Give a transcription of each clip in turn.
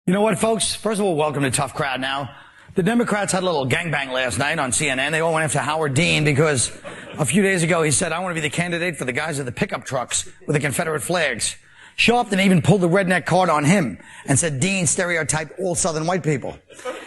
You know what, folks? First of all, welcome to Tough Crowd now. The Democrats had a little gangbang last night on CNN. They all went after Howard Dean because a few days ago he said, I want to be the candidate for the guys with the pickup trucks with the Confederate flags. Sharpton even pulled the redneck card on him and said Dean stereotyped all Southern white people.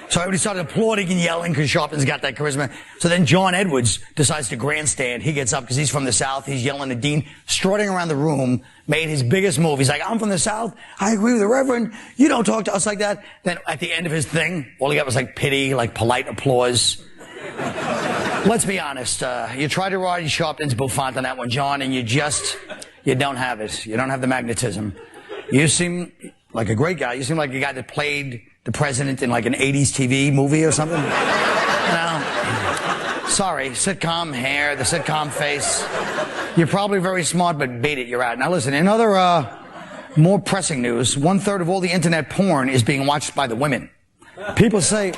So everybody started applauding and yelling because Sharpton's got that charisma. So then John Edwards decides to grandstand. He gets up because he's from the South. He's yelling at Dean, strutting around the room, made his biggest move. He's like, I'm from the South. I agree with the Reverend. You don't talk to us like that. Then at the end of his thing, all he got was like pity, like polite applause. Let's be honest. You tried to ride Sharpton's bouffant on that one, John, and you don't have it. You don't have the magnetism. You seem like a great guy. You seem like a guy that played the president in like an 80s TV movie or something. Sorry, sitcom hair, the sitcom face. You're probably very smart, but beat it, you're out. Now listen, in other, more pressing news, 1/3 of all the internet porn is being watched by the women. People say,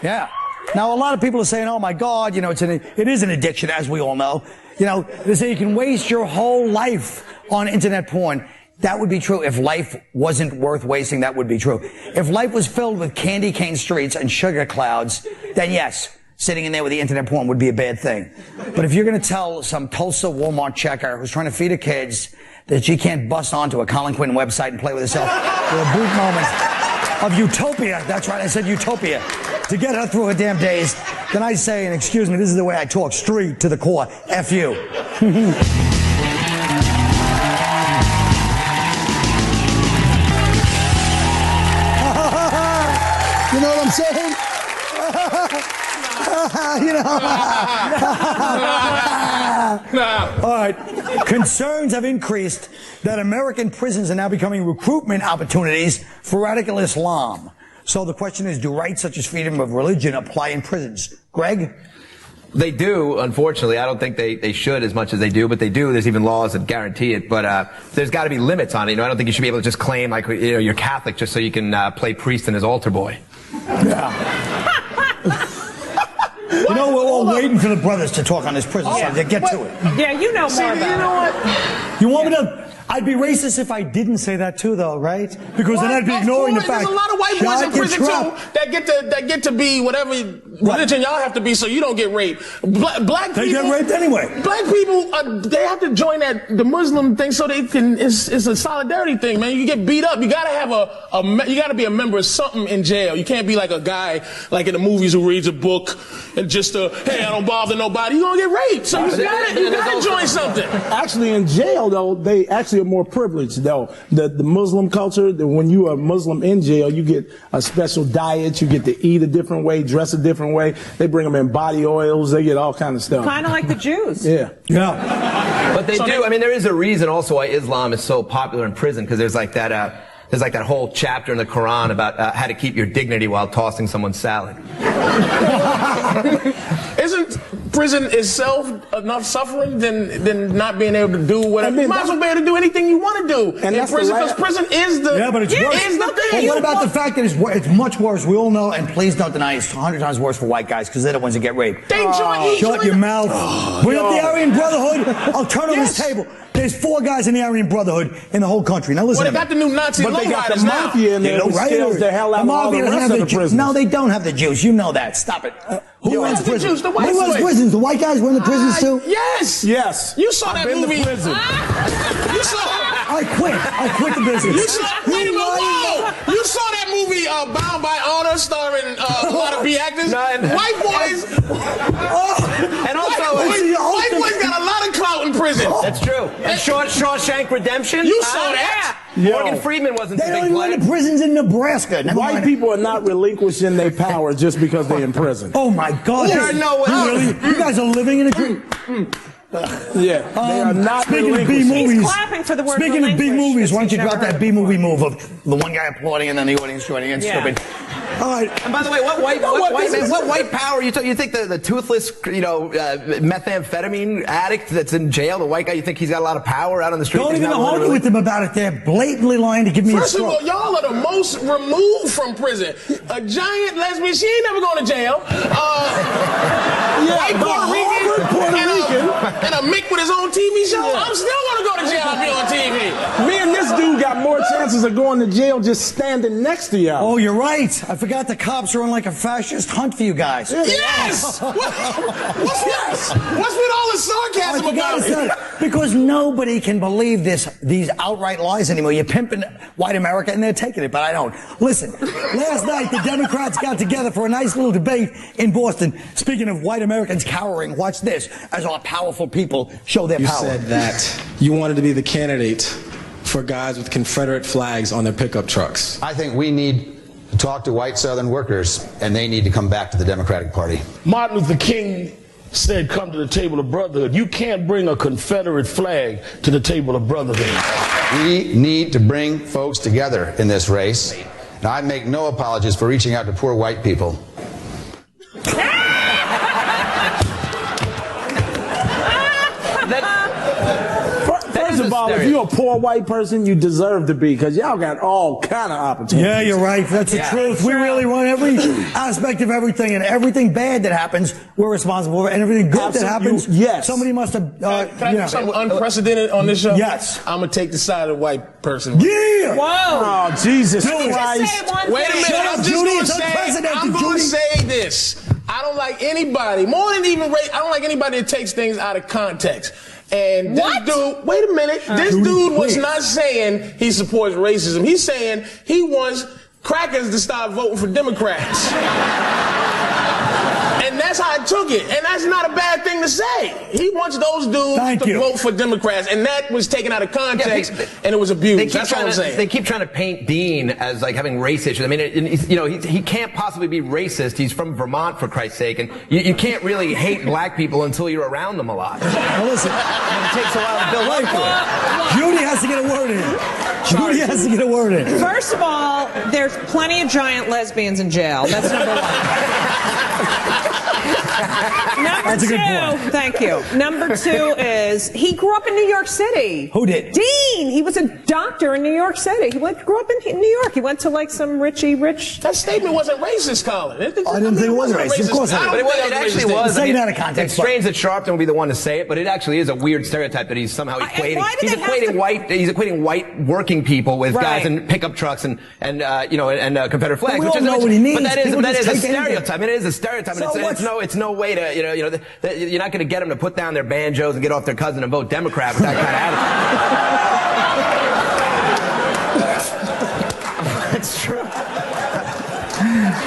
yeah. Now a lot of people are saying, oh my God, you know, it is an addiction, as we all know. You know, they say you can waste your whole life on internet porn. That would be true. If life wasn't worth wasting, that would be true. If life was filled with candy cane streets and sugar clouds, then yes, sitting in there with the internet porn would be a bad thing. But if you're going to tell some Tulsa Walmart checker who's trying to feed her kids that she can't bust onto a Colin Quinn website and play with herself for a brief moment of utopia, that's right, I said utopia, to get her through her damn days, then I say, and excuse me, this is the way I talk, straight to the core, F you. You know what I'm saying? You know. All right. Concerns have increased that American prisons are now becoming recruitment opportunities for radical Islam. So the question is, do rights such as freedom of religion apply in prisons? Greg? They do, unfortunately. I don't think they should as much as they do, but they do. There's even laws that guarantee it. But there's got to be limits on it. You know, I don't think you should be able to just claim, like, you know, you're Catholic just so you can play priest in his altar boy. Yeah. You know, we're all waiting for the brothers to talk on this prison subject. Get to it. Yeah, you know more about it. You know what? You want me to... I'd be racist if I didn't say that too, though, right? Because then I'd be ignoring the fact. There's a lot of white boys in prison too that get to be whatever religion y'all have to be, so you don't get raped. Black people, they get raped anyway. Black people, they have to join the Muslim thing so they can. It's a solidarity thing, man. You get beat up, you gotta have you gotta be a member of something in jail. You can't be like a guy like in the movies who reads a book and just hey, I don't bother nobody. You gonna get raped, so you gotta join something. Actually, in jail though, they actually are more privileged though. The Muslim culture, when you are Muslim in jail, you get a special diet, you get to eat a different way, dress a different way. They bring them in body oils, they get all kind of stuff. Kind of like the Jews. Yeah. Yeah. But they do. I mean, there is a reason also why Islam is so popular in prison, because there's like that whole chapter in the Quran about how to keep your dignity while tossing someone's salad. Isn't prison itself enough suffering than not being able to do whatever? You might as well be able to do anything you want to do in prison, because prison is the but it's worse. Is the thing. But what about the fact that it's much worse? We all know, and please don't deny, it's 100 times worse for white guys because they're the ones that get raped. Shut your mouth. Bring up the Aryan Brotherhood. I'll turn on this table. There's 4 guys in the Aryan Brotherhood in the whole country. Now listen. Well, they got the new Nazi but they got the mafia in there who scares the hell out of all the rest of the prisoners. No, they don't have the Jews. You know that. Stop it. Who runs prisons? Jews, the white Who runs prisons? The white guys run the prisons too? Yes. Yes. You saw that movie. Been to prison. You saw. I quit the business. You saw. Wait a minute. Whoa. You saw that movie Bound by Honor, starring a lot of B actors. White boys. And also, white boys got a lot of clout in prison. That's true. And Shawshank Redemption. You saw that. Morgan Freeman wasn't the They big don't player. run the prisons in Nebraska. White people are not relinquishing their power just because they're in prison. Oh my God! There's no way. You guys are living in a dream. Yeah, they are not speaking of B relinquishing. movies, He's clapping for the word speaking of B relinquish, movies, why don't you never drop that heard B before. movie move of the one guy applauding and then the audience joining in? Yeah. Stupid. All right. And by the way, what white power? You think the toothless, methamphetamine addict that's in jail, the white guy? You think he's got a lot of power out on the street? Don't even argue with them about it. They're blatantly lying to give me a First of stroke. all, y'all are the most removed from prison. A giant lesbian, she ain't never going to jail. White Puerto Rican, and a Mick with his own TV show. I'm still going to go to jail if you're on TV. Me and this this dude got more chances of going to jail just standing next to y'all. Oh, you're right. I forgot the cops are on like a fascist hunt for you guys. Yes! What's with all the sarcasm about it? Because nobody can believe these outright lies anymore. You're pimping white America and they're taking it, but I don't. Listen, last night the Democrats got together for a nice little debate in Boston. Speaking of white Americans cowering, watch this as our powerful people show their power. You said that you wanted to be the candidate for guys with Confederate flags on their pickup trucks. I think we need to talk to white Southern workers, and they need to come back to the Democratic Party. Martin Luther King said, come to the table of brotherhood. You can't bring a Confederate flag to the table of brotherhood. We need to bring folks together in this race. And I make no apologies for reaching out to poor white people. First of all, if you're a poor white person, you deserve to be, because y'all got all kind of opportunities. Yeah, you're right. That's the truth. We really want every aspect of everything, and everything bad that happens, we're responsible for, and everything good that happens, yes. somebody must have. Can I do something unprecedented on this show? Yes. I'm going to take the side of the white person. Yeah! Whoa! Oh, Jesus Christ. Wait a minute. I'm just Judy, going to it's say, unprecedented, I'm going to Judy. say this. I don't like anybody, more than even race, I don't like anybody that takes things out of context. And this dude, wait a minute, this dude was not saying he supports racism. He's saying he wants crackers to start voting for Democrats. And that's how I took it. And that's not a bad thing to say. He wants those dudes to vote for Democrats. And that was taken out of context, and it was abused. That's what I'm saying. They keep trying to paint Dean as like having race issues. I mean, he can't possibly be racist. He's from Vermont, for Christ's sake. And you can't really hate black people until you're around them a lot. Now listen, it takes a while to build up to it. Judy has to get a word in. Judy has to get a word in. First of all, there's plenty of giant lesbians in jail. That's number one. That's a good point. Thank you. Number two is he grew up in New York City. Who did? Dean. He was a doctor in New York City. He grew up in New York. He went to like some rich. That statement wasn't racist, Colin. I didn't think it was racist. Of course not. But it actually was. Say that out of context. It's strange that Sharpton would be the one to say it, but it actually is a weird stereotype that he's somehow equating. He's equating white working people with guys in pickup trucks and Confederate flags. We all know what he means. But that is a People stereotype. I mean, it is a stereotype. And it's no way to you're not going to get them to put down their banjos and get off their cousin and vote Democrat with that kind of attitude. That's true.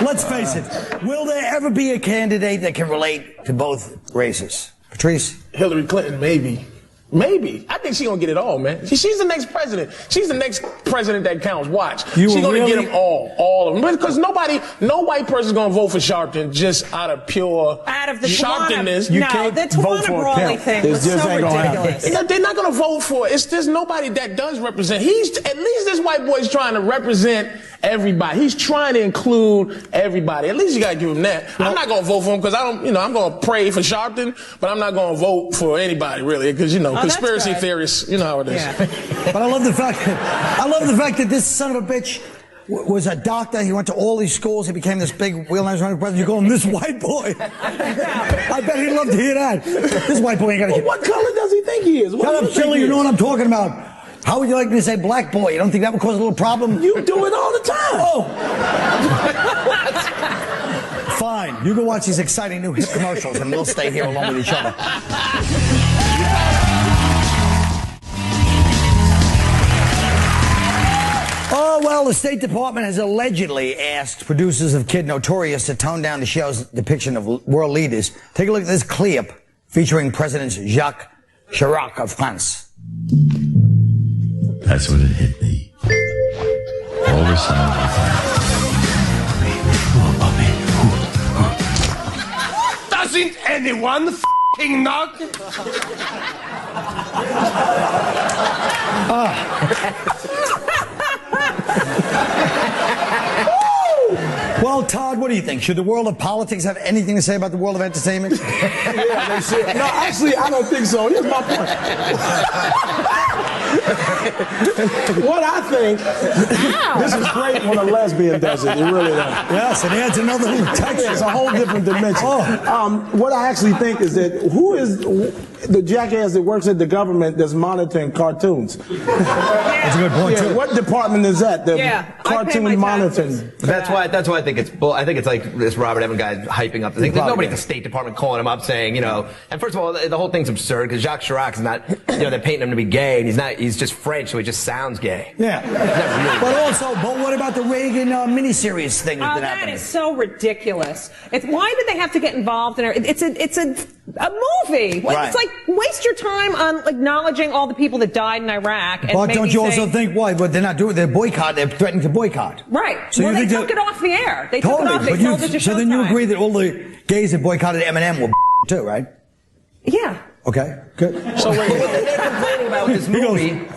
Let's face it. Will there ever be a candidate that can relate to both races? Patrice? Hillary Clinton, maybe. Maybe. I think she's going to get it all, man. She's the next president. She's the next president that counts. Watch. She's going to get them all of them. Because no white person's going to vote for Sharpton just out of pure Sharptonness. The Tawana Brawley thing was so ridiculous. They're not going to vote for it. There's nobody that does represent. At least this white boy's trying to represent everybody. He's trying to include everybody. At least you got to give him that. I'm not going to vote for him because I'm going to pray for Sharpton, but I'm not going to vote for anybody really because, conspiracy theorists, you know how it is. Yeah. But I love the fact that this son of a bitch was a doctor. He went to all these schools. He became this big wheel-nose running president. You call him this white boy. I bet he'd love to hear that. This white boy ain't got to get... What color does he think he is? Shut up, Chili. You know what I'm talking about. How would you like me to say black boy? You don't think that would cause a little problem? You do it all the time. Oh. Fine. You go watch these exciting new hit commercials and we'll stay here along with each other. Oh, well, the State Department has allegedly asked producers of Kid Notorious to tone down the show's depiction of world leaders. Take a look at this clip featuring President Jacques Chirac of France. That's when it hit me. All of a sudden, doesn't anyone f***ing knock? Well, Todd, what do you think? Should the world of politics have anything to say about the world of entertainment? Yeah, they should. No, actually, I don't think so. Here's my point. What I think, this is great when a lesbian does it. It really does. Yes, it adds another little texture. It's a whole different dimension. What I actually think is that the jackass that works at the government that's monitoring cartoons. That's a good point, too. What department is that? The cartoon monitoring. That's why I think it's bull. I think it's like this Robert Evans guy hyping up the thing. There's nobody at the State Department calling him up saying, you know. And first of all, the whole thing's absurd because Jacques Chirac's not. You know, they're painting him to be gay, and he's not. He's just French, so he just sounds gay. Yeah. But what about the Reagan miniseries thing that happened? That is so ridiculous. Why did they have to get involved in it? It's a movie. Right. It's like waste your time on acknowledging all the people that died in Iraq. And But don't you also think why? But they're not doing. They're boycott. They're threatening to boycott. Right. So well, you they think took it off the air. They took it off. They sold it to Showtime. So then you agree that all the gays that boycotted Eminem were too, right? Yeah. Okay. Good. So they're complaining about this movie.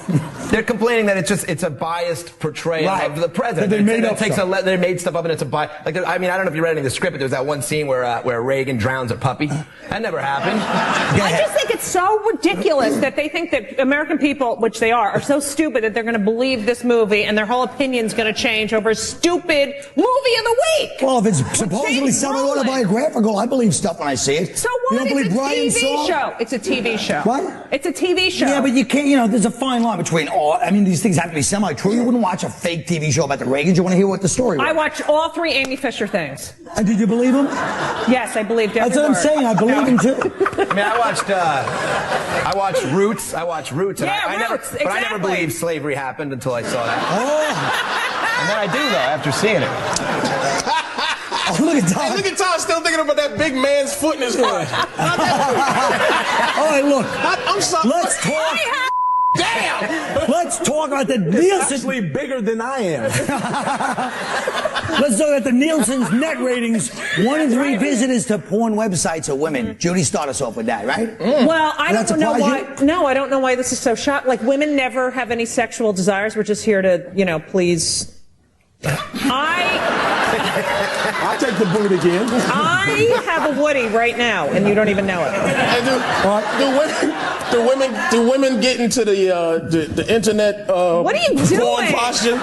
They're complaining that it's a biased portrayal of the president. That they made stuff up and it's a bias. Like, I mean, I don't know if you read any of the script, but there was that one scene where Reagan drowns a puppy. That never happened. I just think it's so ridiculous that they think that American people, which they are so stupid that they're going to believe this movie and their whole opinion's going to change over a stupid movie of the week. Well, if it's supposedly semi-autobiographical, I believe stuff when I see it. So You what? don't believe It's a TV Brian's show. It's a TV show. What? It's a TV show. Yeah, but you can't, you know, there's a fine line between I mean, these things have to be semi-true. You wouldn't watch a fake TV show about the Reagans. You want to hear what the story was. I watched all 3 Amy Fisher things. And did you believe him? Yes, I believed every That's what I'm word. saying. I believe him too. I mean, I watched Roots. And I never believed slavery happened until I saw that. Oh. And then I do, though, after seeing it. Oh, look at Todd. Hey, look at Todd still thinking about that big man's foot in his heart. All right, look. I'm sorry. Let's talk. Damn! Let's talk about the It's Nielsen. actually bigger than I am. Let's talk about the Nielsen's net ratings. 1 in 3 visitors to porn websites are women. Judy, start us off with that, right? Well, I Does don't that know why. surprise you? No, I don't know why this is so shocking. Like, women never have any sexual desires. We're just here to, you know, please. I'll take the boot again. I have a Woody right now, and you don't even know it. And do women get into the internet What are you porn doing? posture?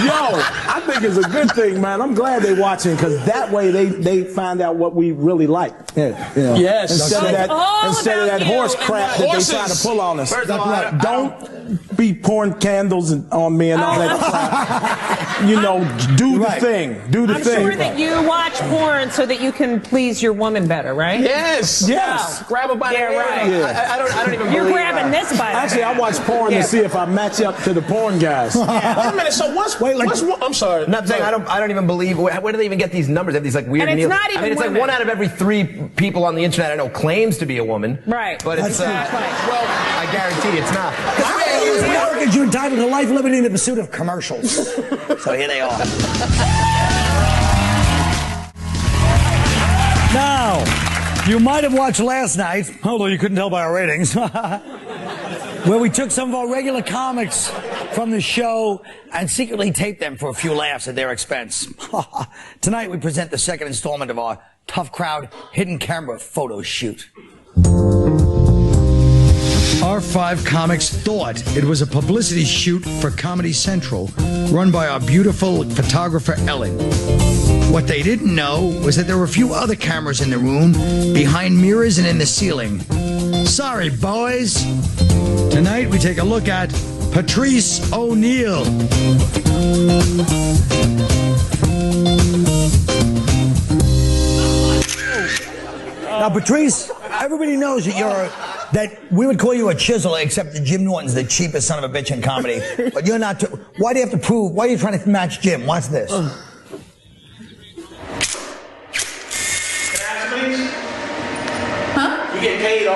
Yo, I think it's a good thing, man. I'm glad they're watching because that way they find out what we really like. Yeah, you know. Yes. Instead of that horse crap that they try to pull on us. First of all, Don't be pouring candles on me and all that crap. You know, do the thing. Do the I'm thing. sure that you watch porn so that you can please your woman better, right? Yes. Yes. Grab her by the Yeah, hair. right. Yeah. I don't even You're believe grabbing this by the Actually, I watch porn to see if I match up to the porn guys. Wait a minute. So what's I'm sorry. I'm not saying I don't even believe. Where do they even get these numbers? They have these like weird. And it's not even I mean, it's women. like 1 out of every 3 people on the internet I know claims to be a woman. Right. But it's Right. well, I guarantee it's not. As Americans, you're entitled to life, liberty, and the pursuit of commercials. So here they are. Now, you might have watched last night, although you couldn't tell by our ratings, where we took some of our regular comics from the show and secretly taped them for a few laughs at their expense. Tonight, we present the second installment of our Tough Crowd Hidden Camera Photo Shoot. Our 5 comics thought it was a publicity shoot for Comedy Central, run by our beautiful photographer, Ellen. What they didn't know was that there were a few other cameras in the room, behind mirrors and in the ceiling. Sorry, boys. Tonight, we take a look at Patrice O'Neill. Now, Patrice, everybody knows that we would call you a chiseler, except that Jim Norton's the cheapest son of a bitch in comedy. But you're not. Why do you have to prove? Why are you trying to match Jim? Watch this. Can I ask you, please? Huh? You get paid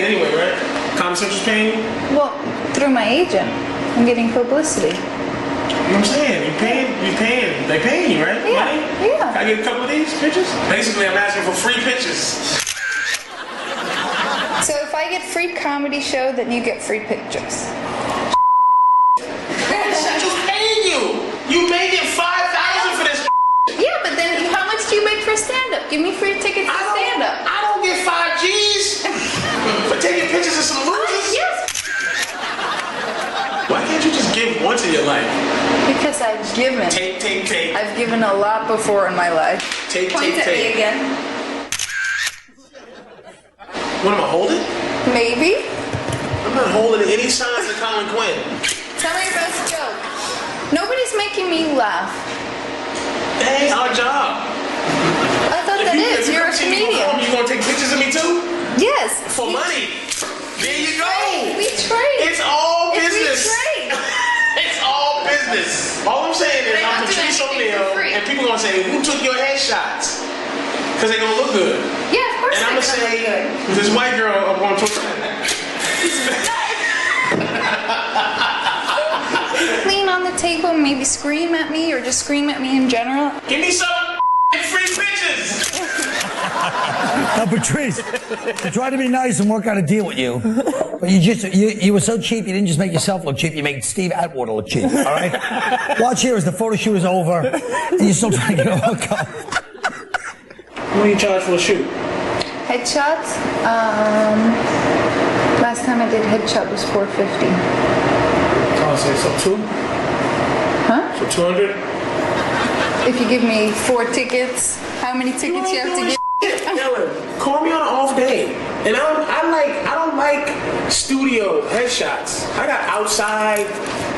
anyway, right? Comedy Central's paying you? Well, through my agent. I'm getting publicity. You know what I'm saying? They paying you, right? Yeah, Money? yeah. Can I get a couple of these pictures? Basically, I'm asking for free pictures. So if I get free comedy show, then you get free pictures. Central's paying you. You make it $5,000 for this. Yeah, but then how much do you make for stand-up? Give me free tickets to stand-up. I don't get 5 G's for taking pictures of some losers. Yes. Why can't you just give once in your life? Because Yes, I've given. Take. I've given a lot before in my life. Point at me again. What am I holding? Maybe. I'm not holding any signs of Colin Quinn. Tell me your best joke. Nobody's making me laugh. That ain't our job. I thought that is. You're a comedian. You gonna take pictures of me too? Yes. For money. There you go. We trade. It's all business. We trade. It's all business. All I'm saying is I'm Patrice O'Neal, and people gonna say, "Who took your headshots?" Because they gonna look good. Yeah, of course. And I'm gonna say, this white girl up on Twitter. Lean on the table and maybe scream at me, or just scream at me in general. Give me some free pictures. Now, Patrice, I tried to be nice and work out a deal with you, but you were so cheap, you didn't just make yourself look cheap, you made Steve Atwater look cheap, all right? Watch here as the photo shoot is over, and you're still trying to get a hookup. What do you charge for a shoot? Headshots? Last time I did headshot was $450. Oh, so 2? Huh? So 200? If you give me 4 tickets, how many tickets you have to give? Ellen, call me on an off day. And I don't like studio headshots. I got outside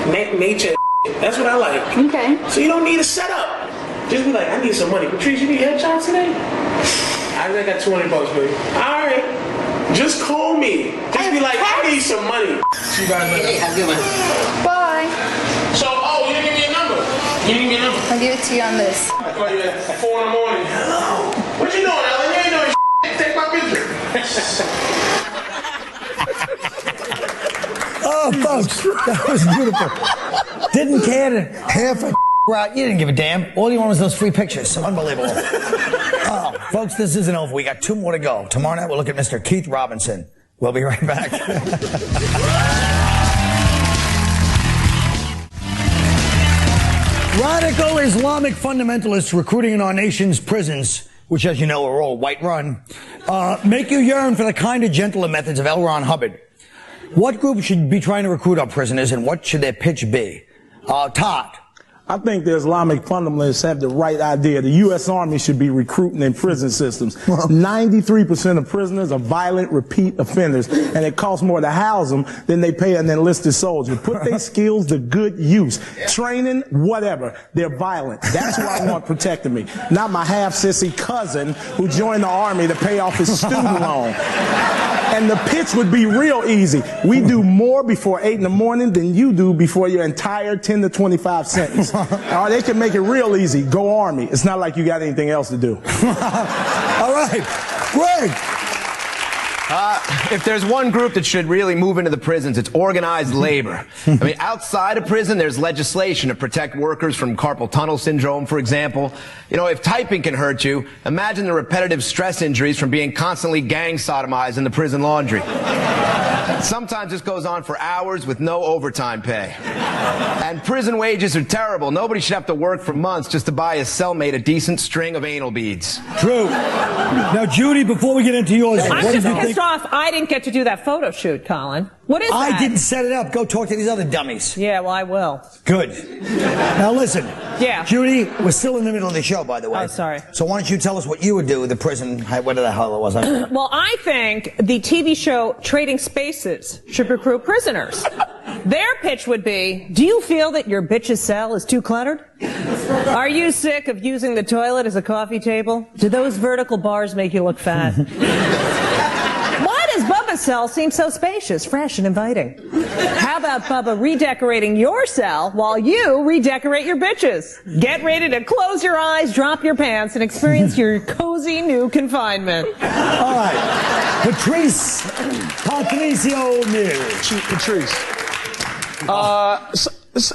nature. That's what I like. Okay. So you don't need a setup. Just be like, I need some money. Patrice, you need headshots today? I got $20, baby. All right. Just call me. Just be like, I need some money. You guys later. Have a good one. Bye. So, you didn't give me a number. You didn't give me a number. I'll give it to you on this. I call you at 4 in the morning. Hello. What you doing, Ellen? You ain't doing shit. Take my picture. Oh, folks, that was beautiful. Didn't care to half a out. You didn't give a damn. All you wanted was those free pictures. Unbelievable. Oh, folks, this isn't over. We got 2 more to go. Tomorrow night, we'll look at Mr. Keith Robinson. We'll be right back. Radical Islamic fundamentalists recruiting in our nation's prisons, which, as you know, are all white-run, make you yearn for the kind of gentler methods of L. Ron Hubbard. What group should be trying to recruit our prisoners, and what should their pitch be? Todd. I think the Islamic fundamentalists have the right idea. The U.S. Army should be recruiting in prison systems. 93% of prisoners are violent, repeat offenders, and it costs more to house them than they pay an enlisted soldier. Put their skills to good use. Training, whatever. They're violent. That's who I want protecting me. Not my half-sissy cousin who joined the Army to pay off his student loan. And the pitch would be real easy. We do more before 8 in the morning than you do before your entire 10 to 25 sentence. Or they can make it real easy. Go Army. It's not like you got anything else to do. All right. Greg. If there's one group that should really move into the prisons, it's organized labor. I mean, outside of prison, there's legislation to protect workers from carpal tunnel syndrome, for example. You know, if typing can hurt you, imagine the repetitive stress injuries from being constantly gang sodomized in the prison laundry. Sometimes this goes on for hours with no overtime pay. And prison wages are terrible. Nobody should have to work for months just to buy his cellmate a decent string of anal beads. True. Now, Judy, before we get into yours, I'm what just did you think? pissed off. I didn't get to do that photo shoot, Colin. What is that? I didn't set it up. Go talk to these other dummies. Yeah, well, I will. Good. Now listen. Yeah. Judy, we're still in the middle of the show, by the way. Oh, sorry. So why don't you tell us what you would do with the prison, whatever the hell it was. Well, I think the TV show Trading Spaces should recruit prisoners. Their pitch would be, do you feel that your bitch's cell is too cluttered? Are you sick of using the toilet as a coffee table? Do those vertical bars make you look fat? Why does Bubba's cell seem so spacious, fresh, and inviting? How about Bubba redecorating your cell while you redecorate your bitches? Get ready to close your eyes, drop your pants, and experience your cozy new confinement. All right. Patrice. Patrice.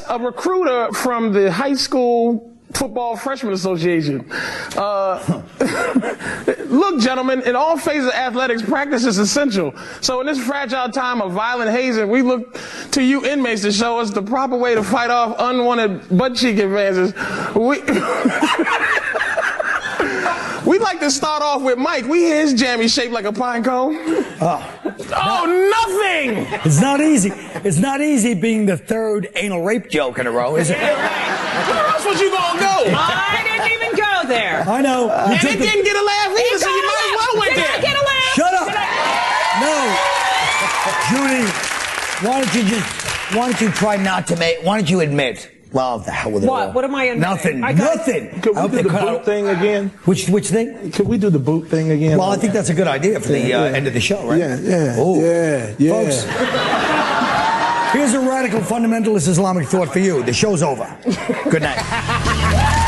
A recruiter from the high school Football Freshman Association. Look, gentlemen, in all phases of athletics, practice is essential. So in this fragile time of violent hazing, we look to you inmates to show us the proper way to fight off unwanted butt cheek advances. We'd like to start off with Mike. We hear his jammy shaped like a pine cone. Nothing! It's not easy. It's not easy being the third anal rape joke in a row, is it? Where else was you gonna go? I didn't even go there. I know. And it didn't get a laugh either, so you might as well went Did there. I get a laugh? Shut up. No. Judy, why don't you try not to make, why don't you admit? Well, the hell with it all. What am I admitting? Nothing. Could we do the boot thing again? Which thing? Could we do the boot thing again? Well, I think that's a good idea for the end of the show, right? Yeah. Folks, here's a radical fundamentalist Islamic thought for you. The show's over. Good night.